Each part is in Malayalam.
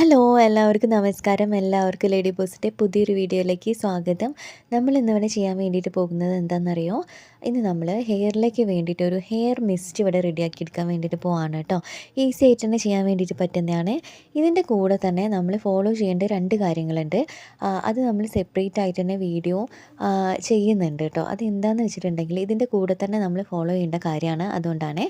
ഹലോ എല്ലാവർക്കും നമസ്കാരം. എല്ലാവർക്കും ലേഡി ബോസിൻ്റെ പുതിയൊരു വീഡിയോയിലേക്ക് സ്വാഗതം. നമ്മൾ ഇന്നിവിടെ ചെയ്യാൻ വേണ്ടിയിട്ട് പോകുന്നത് എന്താണെന്നറിയോ? ഇന്ന് നമ്മൾ ഹെയറിലേക്ക് വേണ്ടിയിട്ട് ഒരു ഹെയർ മിസ്റ്റ് ഇവിടെ റെഡിയാക്കി എടുക്കാൻ വേണ്ടിയിട്ട് പോവാണ് കേട്ടോ. ഈസി ആയിട്ട് തന്നെ ചെയ്യാൻ വേണ്ടിയിട്ട് പറ്റുന്നതാണ്. ഇതിൻ്റെ കൂടെ തന്നെ നമ്മൾ ഫോളോ ചെയ്യേണ്ട 2 കാര്യങ്ങളുണ്ട്. അത് നമ്മൾ സെപ്പറേറ്റ് ആയിട്ട് തന്നെ വീഡിയോ ചെയ്യുന്നുണ്ട് കേട്ടോ. അത് എന്താണെന്ന് വെച്ചിട്ടുണ്ടെങ്കിൽ ഇതിൻ്റെ കൂടെ തന്നെ നമ്മൾ ഫോളോ ചെയ്യേണ്ട കാര്യമാണ്. അതുകൊണ്ടാണ്.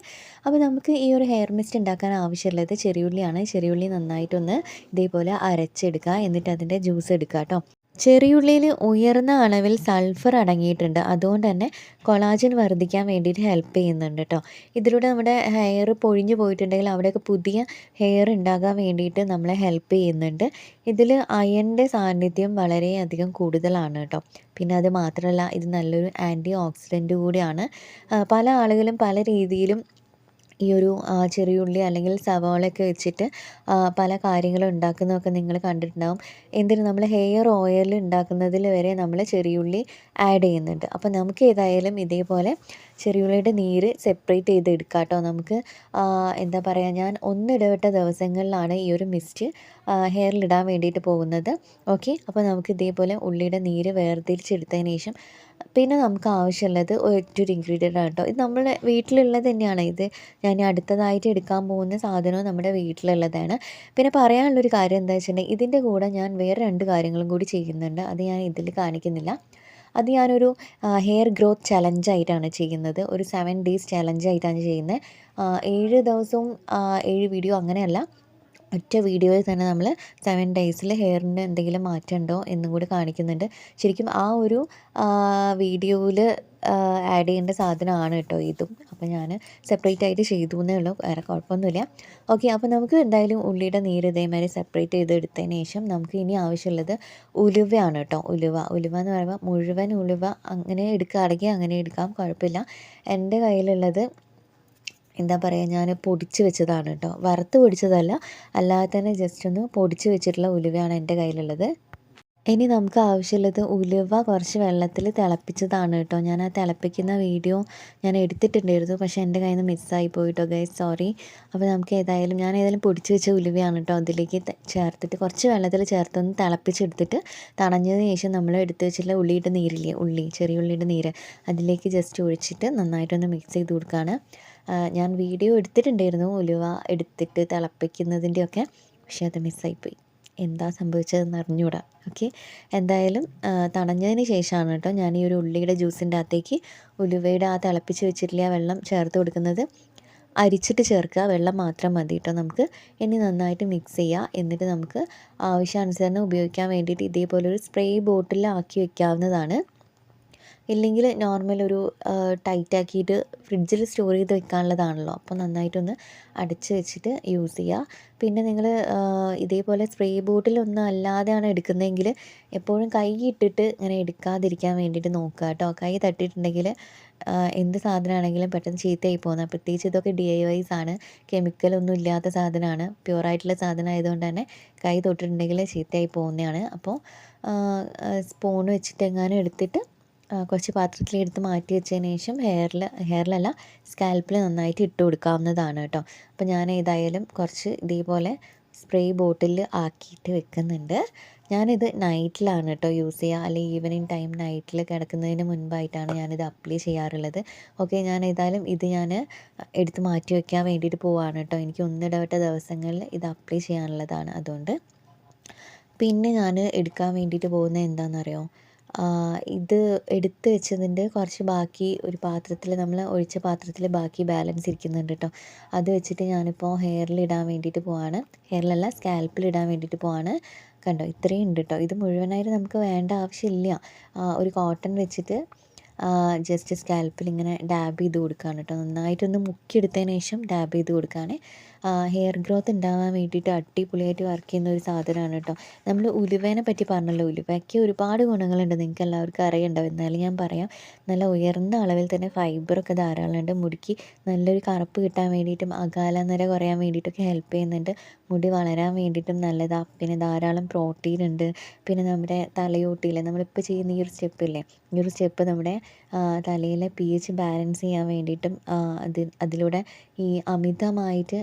അപ്പോൾ നമുക്ക് ഈ ഒരു ഹെയർ മിസ്റ്റ് ഉണ്ടാക്കാൻ ആവശ്യമുള്ളത് ചെറിയുള്ളിയാണ്. ചെറിയുള്ളി നന്നായിട്ടൊന്ന് ഇതേപോലെ അരച്ചെടുക്കുക. എന്നിട്ട് അതിൻ്റെ ജ്യൂസ് എടുക്കുക കേട്ടോ. ചെറിയുള്ളിയിൽ ഉയർന്ന അളവിൽ സൾഫർ അടങ്ങിയിട്ടുണ്ട്. അതുകൊണ്ട് തന്നെ കൊളാജൻ വർദ്ധിക്കാൻ വേണ്ടിയിട്ട് ഹെൽപ്പ് ചെയ്യുന്നുണ്ട് കേട്ടോ. ഇതിലൂടെ നമ്മുടെ ഹെയർ പൊഴിഞ്ഞു പോയിട്ടുണ്ടെങ്കിൽ അവിടെയൊക്കെ പുതിയ ഹെയർ ഉണ്ടാകാൻ വേണ്ടിയിട്ട് നമ്മളെ ഹെൽപ്പ് ചെയ്യുന്നുണ്ട്. ഇതിൽ അയണിൻ്റെ സാന്നിധ്യം വളരെയധികം കൂടുതലാണ് കേട്ടോ. പിന്നെ അത് മാത്രമല്ല, ഇത് നല്ലൊരു ആൻറ്റി ഓക്സിഡൻറ്റ് കൂടിയാണ്. പല ആളുകളും പല രീതിയിലും ഈ ഒരു ചെറിയുള്ളി അല്ലെങ്കിൽ സവാളയൊക്കെ വെച്ചിട്ട് പല കാര്യങ്ങളും ഉണ്ടാക്കുന്നതൊക്കെ നിങ്ങൾ കണ്ടിട്ടുണ്ടാകും. എന്തിന് നമ്മൾ ഹെയർ ഓയിൽ ഉണ്ടാക്കുന്നതിൽ വരെ നമ്മൾ ചെറിയുള്ളി ആഡ് ചെയ്യുന്നുണ്ട്. അപ്പോൾ നമുക്ക് ഏതായാലും ഇതേപോലെ ചെറിയുള്ളിയുടെ നീര് സെപ്പറേറ്റ് ചെയ്ത് എടുക്കാം കേട്ടോ. നമുക്ക് എന്താ പറയുക, ഞാൻ ഒന്നിടവിട്ട ദിവസങ്ങളിലാണ് ഈ ഒരു മിസ്റ്റ് ഹെയറിലിടാൻ വേണ്ടിയിട്ട് പോകുന്നത്. ഓക്കെ, അപ്പോൾ നമുക്ക് ഇതേപോലെ ഉള്ളിയുടെ നീര് വേർതിരിച്ചെടുത്തതിന് ശേഷം പിന്നെ നമുക്ക് ആവശ്യമുള്ളത് ഒറ്റൊരു ഇൻഗ്രീഡിയൻ്റ് ആണ് കേട്ടോ. ഇത് നമ്മുടെ വീട്ടിലുള്ളത് തന്നെയാണ്. ഇത് ഞാൻ അടുത്തതായിട്ട് എടുക്കാൻ പോകുന്ന സാധനവും നമ്മുടെ വീട്ടിലുള്ളതാണ്. പിന്നെ പറയാനുള്ളൊരു കാര്യം എന്താ വെച്ചിട്ടുണ്ടെങ്കിൽ, ഇതിൻ്റെ കൂടെ ഞാൻ വേറെ 2 കാര്യങ്ങളും കൂടി ചെയ്യുന്നുണ്ട്. അത് ഞാൻ ഇതിൽ കാണിക്കുന്നില്ല. അത് ഞാനൊരു ഹെയർ ഗ്രോത്ത് ചലഞ്ചായിട്ടാണ് ചെയ്യുന്നത്. ഒരു 7 ഡേയ്സ് ചലഞ്ചായിട്ടാണ് ചെയ്യുന്നത്. 7 ദിവസവും 7 വീഡിയോ അങ്ങനെയല്ല. ഒറ്റ വീഡിയോയിൽ തന്നെ നമ്മൾ 7 ഡേയ്സിൽ ഹെയറിന് എന്തെങ്കിലും മാറ്റം ഉണ്ടോ എന്നും കൂടി കാണിക്കുന്നുണ്ട്. ശരിക്കും ആ ഒരു വീഡിയോയിൽ ആഡ് ചെയ്യേണ്ട സാധനമാണ് കേട്ടോ ഇതും. അപ്പോൾ ഞാൻ സെപ്പറേറ്റ് ആയിട്ട് ചെയ്തു എന്നേ ഉള്ളൂ, വേറെ കുഴപ്പമൊന്നുമില്ല. ഓക്കെ, അപ്പോൾ നമുക്ക് എന്തായാലും ഉള്ളിയുടെ നീര് ഇതേമാതിരി സെപ്പറേറ്റ് ചെയ്ത് എടുത്തതിന് ശേഷം നമുക്ക് ഇനി ആവശ്യമുള്ളത് ഉലുവയാണ് കേട്ടോ. ഉലുവ എന്ന് പറയുമ്പോൾ മുഴുവൻ ഉലുവ അങ്ങനെ എടുക്കുകയാണെങ്കിൽ അങ്ങനെ എടുക്കാം, കുഴപ്പമില്ല. എൻ്റെ കയ്യിലുള്ളത് എന്താ പറയുക, ഞാൻ പൊടിച്ച് വെച്ചതാണ് കേട്ടോ. വറുത്ത് പൊടിച്ചതല്ല, അല്ലാതെ തന്നെ ജസ്റ്റ് ഒന്ന് പൊടിച്ച് വെച്ചിട്ടുള്ള ഉലുവയാണ് എൻ്റെ കയ്യിലുള്ളത്. ഇനി നമുക്ക് ആവശ്യമുള്ളത് ഉലുവ കുറച്ച് വെള്ളത്തിൽ തിളപ്പിച്ചതാണ് കേട്ടോ. ഞാൻ ആ തിളപ്പിക്കുന്ന വീഡിയോ ഞാൻ എടുത്തിട്ടുണ്ടായിരുന്നു, പക്ഷേ എൻ്റെ കയ്യിൽ നിന്ന് മിസ്സായി പോയിട്ടോ ഗൈസ്, സോറി. അപ്പോൾ നമുക്ക് ഞാൻ ഏതായാലും പൊടിച്ച് വെച്ച ഉലുവയാണ് കേട്ടോ അതിലേക്ക് ചേർത്തിട്ട് കുറച്ച് വെള്ളത്തിൽ ചേർത്തൊന്ന് തിളപ്പിച്ചെടുത്തിട്ട് തണഞ്ഞതിന് ശേഷം നമ്മൾ എടുത്ത് വെച്ചിട്ടുള്ള ഉള്ളിയുടെ നീരില്ലേ, ചെറിയ ഉള്ളിയുടെ നീര് അതിലേക്ക് ജസ്റ്റ് ഒഴിച്ചിട്ട് നന്നായിട്ടൊന്ന് മിക്സ് ചെയ്ത് കൊടുക്കുകയാണ്. ഞാൻ വീഡിയോ എടുത്തിട്ടുണ്ടായിരുന്നു ഉലുവ എടുത്തിട്ട് തിളപ്പിക്കുന്നതിൻ്റെയൊക്കെ, പക്ഷേ അത് മിസ്സായിപ്പോയി. എന്താ സംഭവിച്ചതെന്ന് അറിഞ്ഞൂടാ. ഓക്കെ, എന്തായാലും തണഞ്ഞതിന് ശേഷമാണ് കേട്ടോ ഞാൻ ഈ ഒരു ഉള്ളിയുടെ ജ്യൂസിൻ്റെ അകത്തേക്ക് ഉലുവയുടെ ആ തിളപ്പിച്ച് വെച്ചിട്ടില്ല വെള്ളം ചേർത്ത് കൊടുക്കുന്നത്. അരിച്ചിട്ട് ചേർക്കുക, വെള്ളം മാത്രം മതി കേട്ടോ നമുക്ക്. ഇനി നന്നായിട്ട് മിക്സ് ചെയ്യുക. എന്നിട്ട് നമുക്ക് ആവശ്യാനുസരണം ഉപയോഗിക്കാൻ വേണ്ടിയിട്ട് ഇതേപോലൊരു സ്പ്രേ ബോട്ടിലാക്കി വെക്കാവുന്നതാണ്. ഇല്ലെങ്കിൽ നോർമൽ ഒരു ടൈറ്റാക്കിയിട്ട് ഫ്രിഡ്ജിൽ സ്റ്റോർ ചെയ്ത് വെക്കാനുള്ളതാണല്ലോ. അപ്പോൾ നന്നായിട്ടൊന്ന് അടച്ച് വെച്ചിട്ട് യൂസ് ചെയ്യുക. പിന്നെ നിങ്ങൾ ഇതേപോലെ സ്പ്രേ ബോട്ടിലൊന്നും അല്ലാതെയാണ് എടുക്കുന്നതെങ്കിൽ എപ്പോഴും കൈ ഇട്ടിട്ട് ഇങ്ങനെ എടുക്കാതിരിക്കാൻ വേണ്ടിയിട്ട് നോക്കുക കേട്ടോ. കൈ തട്ടിയിട്ടുണ്ടെങ്കിൽ എന്ത് സാധനമാണെങ്കിലും പെട്ടെന്ന് ചീത്തയായി പോകുന്നത്. പ്രത്യേകിച്ച് ഇതൊക്കെ DIYs ആണ്, കെമിക്കലൊന്നും ഇല്ലാത്ത സാധനമാണ്, പ്യുവറായിട്ടുള്ള സാധനം ആയതുകൊണ്ട് തന്നെ കൈ തൊട്ടിട്ടുണ്ടെങ്കിൽ ചീത്തയായി പോകുന്നതാണ്. അപ്പോൾ സ്പൂൺ വെച്ചിട്ട് എങ്ങാനും എടുത്തിട്ട് കുറച്ച് പാത്രത്തിലെടുത്ത് മാറ്റി വെച്ചതിന് ശേഷം ഹെയറിലല്ല സ്കാൽപ്പിൽ നന്നായിട്ട് ഇട്ട് കൊടുക്കാവുന്നതാണ് കേട്ടോ. അപ്പോൾ ഞാൻ ഏതായാലും കുറച്ച് ഇതേപോലെ സ്പ്രേ ബോട്ടിൽ ആക്കിയിട്ട് വെക്കുന്നുണ്ട്. ഞാനിത് നൈറ്റിലാണ് കേട്ടോ യൂസ് ചെയ്യുക, അല്ലെങ്കിൽ ഈവനിങ് ടൈം നൈറ്റിൽ കിടക്കുന്നതിന് മുൻപായിട്ടാണ് ഞാനിത് അപ്ലൈ ചെയ്യാറുള്ളത്. ഓക്കെ, ഞാൻ ഏതായാലും ഇത് ഞാൻ എടുത്ത് മാറ്റി വയ്ക്കാൻ വേണ്ടിയിട്ട് പോവാണ് കേട്ടോ. എനിക്ക് ഒന്നിടവിട്ട ദിവസങ്ങളിൽ ഇത് അപ്ലൈ ചെയ്യാനുള്ളതാണ്. അതുകൊണ്ട് പിന്നെ ഞാൻ എടുക്കാൻ വേണ്ടിയിട്ട് പോകുന്നത് എന്താണെന്നറിയോ, ഇത് എടുത്ത് വെച്ചതിൻ്റെ കുറച്ച് ബാക്കി ഒരു പാത്രത്തിൽ, നമ്മൾ ഒഴിച്ച പാത്രത്തിൽ ബാക്കി ബാലൻസ് ഇരിക്കുന്നുണ്ട് കേട്ടോ. അത് വെച്ചിട്ട് ഞാനിപ്പോൾ ഹെയറിലിടാൻ വേണ്ടിയിട്ട് പോവാണ്. ഹെയറിലല്ല, സ്കാൽപ്പിലിടാൻ വേണ്ടിയിട്ട് പോവാണ്. കണ്ടോ, ഇത്രയും ഉണ്ട് കേട്ടോ. ഇത് മുഴുവനായിട്ട് നമുക്ക് വേണ്ട ആവശ്യമില്ല. ഒരു കോട്ടൺ വെച്ചിട്ട് ജസ്റ്റ് സ്കാൽപ്പിൽ ഇങ്ങനെ ഡാബ് ചെയ്ത് കൊടുക്കുകയാണ് കേട്ടോ. നന്നായിട്ടൊന്ന് മുക്കിയെടുത്തതിന് ശേഷം ഡാബ് ചെയ്ത് കൊടുക്കുകയാണ്. ഹെയർ ഗ്രോത്ത് ഉണ്ടാകാൻ വേണ്ടിയിട്ട് അടിപൊളിയായിട്ട് വർക്ക് ചെയ്യുന്ന ഒരു സാധനമാണ് കേട്ടോ. നമ്മൾ ഉലുവേനെ പറ്റി പറഞ്ഞല്ലോ, ഉലുവയ്ക്ക് ഒരുപാട് ഗുണങ്ങളുണ്ട്, നിങ്ങൾക്ക് എല്ലാവർക്കും അറിയണ്ടാവും. എന്നാലും ഞാൻ പറയാം. നല്ല ഉയർന്ന അളവിൽ തന്നെ ഫൈബറൊക്കെ ധാരാളമുണ്ട്. മുടിക്ക് നല്ലൊരു കറുപ്പ് കിട്ടാൻ വേണ്ടിയിട്ടും അകാലനര കുറയാൻ വേണ്ടിയിട്ടൊക്കെ ഹെൽപ്പ് ചെയ്യുന്നുണ്ട്. മുടി വളരാൻ വേണ്ടിയിട്ടും നല്ലതാണ്. പിന്നെ ധാരാളം പ്രോട്ടീൻ ഉണ്ട്. പിന്നെ നമ്മുടെ തലയോട്ടിയിൽ നമ്മളിപ്പോൾ ചെയ്യുന്ന ഈ ഒരു സ്റ്റെപ്പില്ലേ, ഈ ഒരു സ്റ്റെപ്പ് നമ്മുടെ തലയിലെ pH ബാലൻസ് ചെയ്യാൻ വേണ്ടിയിട്ടും അതിലൂടെ ഈ അമിതമായിട്ട്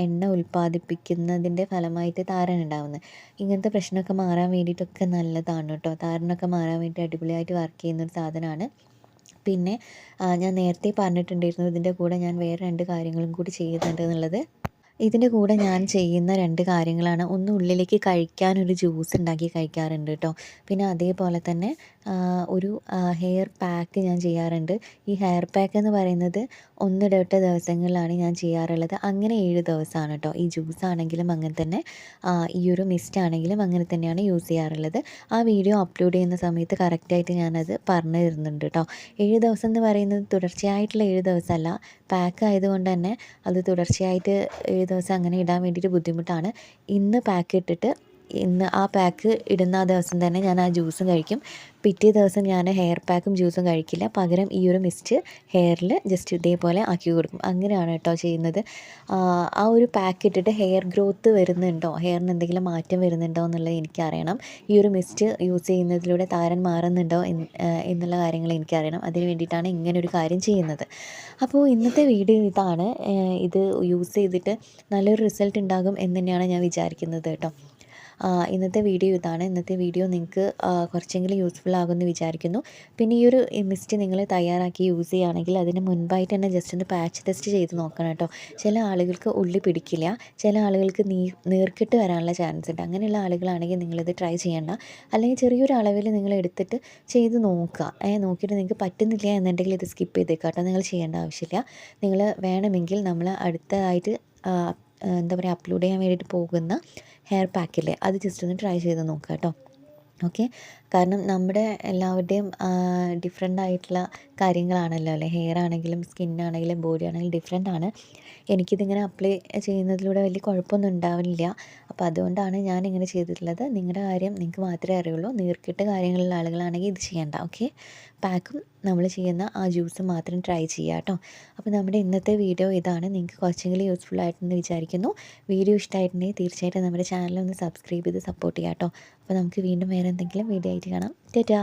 എണ്ണ ഉൽപ്പാദിപ്പിക്കുന്നതിൻ്റെ ഫലമായിട്ട് താരൻ ഉണ്ടാവുന്നത്. ഇങ്ങനത്തെ പ്രശ്നമൊക്കെ മാറാൻ വേണ്ടിയിട്ടൊക്കെ നല്ലതാണ് കേട്ടോ. താരനൊക്കെ മാറാൻ വേണ്ടി അടിപൊളിയായിട്ട് വർക്ക് ചെയ്യുന്നൊരു സാധനമാണ്. പിന്നെ ഞാൻ നേരത്തെ പറഞ്ഞിട്ടുണ്ടായിരുന്നു ഇതിൻ്റെ കൂടെ ഞാൻ വേറെ 2 കാര്യങ്ങളും കൂടി ചെയ്യുന്നുണ്ട് എന്നുള്ളത്. ഇതിൻ്റെ കൂടെ ഞാൻ ചെയ്യുന്ന 2 കാര്യങ്ങളാണ്. ഒന്ന്, ഉള്ളിലേക്ക് കഴിക്കാനൊരു ജ്യൂസ് ഉണ്ടാക്കി കഴിക്കാറുണ്ട് കേട്ടോ. പിന്നെ അതേപോലെ തന്നെ ഒരു ഹെയർ പാക്ക് ഞാൻ ചെയ്യാറുണ്ട്. ഈ ഹെയർ പാക്ക് എന്ന് പറയുന്നത് ഒന്നിടവിട്ട ദിവസങ്ങളിലാണ് ഞാൻ ചെയ്യാറുള്ളത്. അങ്ങനെ 7 ദിവസമാണ് കേട്ടോ. ഈ ജ്യൂസ് ആണെങ്കിലും അങ്ങനെ തന്നെ, ഈ ഒരു മിസ്റ്റ് ആണെങ്കിലും അങ്ങനെ തന്നെയാണ് യൂസ് ചെയ്യാറുള്ളത്. ആ വീഡിയോ അപ്ലോഡ് ചെയ്യുന്ന സമയത്ത് കറക്റ്റായിട്ട് ഞാനത് പറഞ്ഞു തരുന്നുണ്ട് കേട്ടോ. 7 ദിവസം എന്ന് പറയുന്നത് തുടർച്ചയായിട്ടുള്ള 7 ദിവസമല്ല. പാക്ക് ആയതുകൊണ്ട് തന്നെ അത് തുടർച്ചയായിട്ട് 7 ദിവസം അങ്ങനെ ഇടാൻ വേണ്ടിയിട്ട് ബുദ്ധിമുട്ടാണ്. ഇന്ന് പാക്ക് ഇട്ടിട്ട് ഇന്ന് ആ പാക്ക് ഇടുന്ന ആ ദിവസം തന്നെ ഞാൻ ആ ജ്യൂസും കഴിക്കും. പിറ്റേ ദിവസം ഞാൻ ഹെയർ പാക്കും ജ്യൂസും കഴിക്കില്ല. പകരം ഈ ഒരു മിസ്റ്റ് ഹെയറിൽ ജസ്റ്റ് ഇതേപോലെ ആക്കി കൊടുക്കും. അങ്ങനെയാണ് കേട്ടോ ചെയ്യുന്നത്. ആ ഒരു പാക്ക് ഇട്ടിട്ട് ഹെയർ ഗ്രോത്ത് വരുന്നുണ്ടോ, ഹെയറിന് എന്തെങ്കിലും മാറ്റം വരുന്നുണ്ടോ എന്നുള്ളത് എനിക്കറിയണം. ഈ ഒരു മിസ്റ്റ് യൂസ് ചെയ്യുന്നതിലൂടെ താരൻ മാറുന്നുണ്ടോ എന്നുള്ള കാര്യങ്ങൾ എനിക്കറിയണം. അതിന് വേണ്ടിയിട്ടാണ് ഇങ്ങനൊരു കാര്യം ചെയ്യുന്നത്. അപ്പോൾ ഇന്നത്തെ വീഡിയോ ഇതാണ്. ഇത് യൂസ് ചെയ്തിട്ട് നല്ലൊരു റിസൾട്ട് ഉണ്ടാകും എന്ന് തന്നെയാണ് ഞാൻ വിചാരിക്കുന്നത് കേട്ടോ. ഇന്നത്തെ വീഡിയോ ഇതാണ്. ഇന്നത്തെ വീഡിയോ നിങ്ങൾക്ക് കുറച്ചെങ്കിലും യൂസ്ഫുൾ ആകുമെന്ന് വിചാരിക്കുന്നു. പിന്നെ ഈ ഒരു മിസ്റ്റ് നിങ്ങൾ തയ്യാറാക്കി യൂസ് ചെയ്യുകയാണെങ്കിൽ അതിന് മുൻപായിട്ട് തന്നെ ജസ്റ്റ് ഒന്ന് പാച്ച് ടെസ്റ്റ് ചെയ്ത് നോക്കണം കേട്ടോ. ചില ആളുകൾക്ക് ഉള്ളി പിടിക്കില്ല, ചില ആളുകൾക്ക് നീർക്കെട്ട് വരാനുള്ള ചാൻസ് ഉണ്ട്. അങ്ങനെയുള്ള ആളുകളാണെങ്കിൽ നിങ്ങളിത് ട്രൈ ചെയ്യേണ്ട. അല്ലെങ്കിൽ ചെറിയൊരു അളവിൽ നിങ്ങൾ എടുത്തിട്ട് ചെയ്ത് നോക്കുക. നോക്കിയിട്ട് നിങ്ങൾക്ക് പറ്റുന്നില്ല എന്നുണ്ടെങ്കിൽ ഇത് സ്കിപ്പ് ചെയ്തേക്കാം കേട്ടോ. നിങ്ങൾ ചെയ്യേണ്ട ആവശ്യമില്ല. നിങ്ങൾ വേണമെങ്കിൽ നമ്മൾ അടുത്തതായിട്ട് എന്താ പറയുക, അപ്ലോഡ് ചെയ്യാൻ വേണ്ടിയിട്ട് പോകുന്ന ഹെയർ പാക്കില്ലേ, അത് ജസ്റ്റ് ഒന്ന് ട്രൈ ചെയ്ത് നോക്കുക കേട്ടോ. ഓക്കെ. കാരണം നമ്മുടെ എല്ലാവരുടെയും ഡിഫറെൻ്റ് ആയിട്ടുള്ള കാര്യങ്ങളാണല്ലോ അല്ലേ. ഹെയർ ആണെങ്കിലും സ്കിന്നാണെങ്കിലും ബോഡി ആണെങ്കിലും ഡിഫറെൻ്റ് ആണ്. എനിക്കിതിങ്ങനെ അപ്ലൈ ചെയ്യുന്നതിലൂടെ വലിയ കുഴപ്പമൊന്നും ഉണ്ടാവില്ല. അപ്പോൾ അതുകൊണ്ടാണ് ഞാനിങ്ങനെ ചെയ്തിട്ടുള്ളത്. നിങ്ങളുടെ കാര്യം നിങ്ങൾക്ക് മാത്രമേ അറിയുള്ളൂ. നീർക്കെട്ട് കാര്യങ്ങളുള്ള ആളുകളാണെങ്കിൽ ഇത് ചെയ്യേണ്ട. ഓക്കെ. പാക്കും നമ്മൾ ചെയ്യുന്ന ആ ജ്യൂസും മാത്രം ട്രൈ ചെയ്യുക കേട്ടോ. അപ്പോൾ നമ്മുടെ ഇന്നത്തെ വീഡിയോ ഇതാണ്. നിങ്ങൾക്ക് കുറച്ചെങ്കിലും യൂസ്ഫുൾ ആയിട്ടെന്ന് വിചാരിക്കുന്നു. വീഡിയോ ഇഷ്ടമായിട്ടുണ്ടെങ്കിൽ തീർച്ചയായിട്ടും നമ്മുടെ ചാനലൊന്ന് സബ്സ്ക്രൈബ് ചെയ്ത് സപ്പോർട്ട് ചെയ്യാം കേട്ടോ. അപ്പോൾ നമുക്ക് വീണ്ടും വേറെ എന്തെങ്കിലും വീഡിയോ ആയിട്ട് കാണാം. ടാറ്റാ.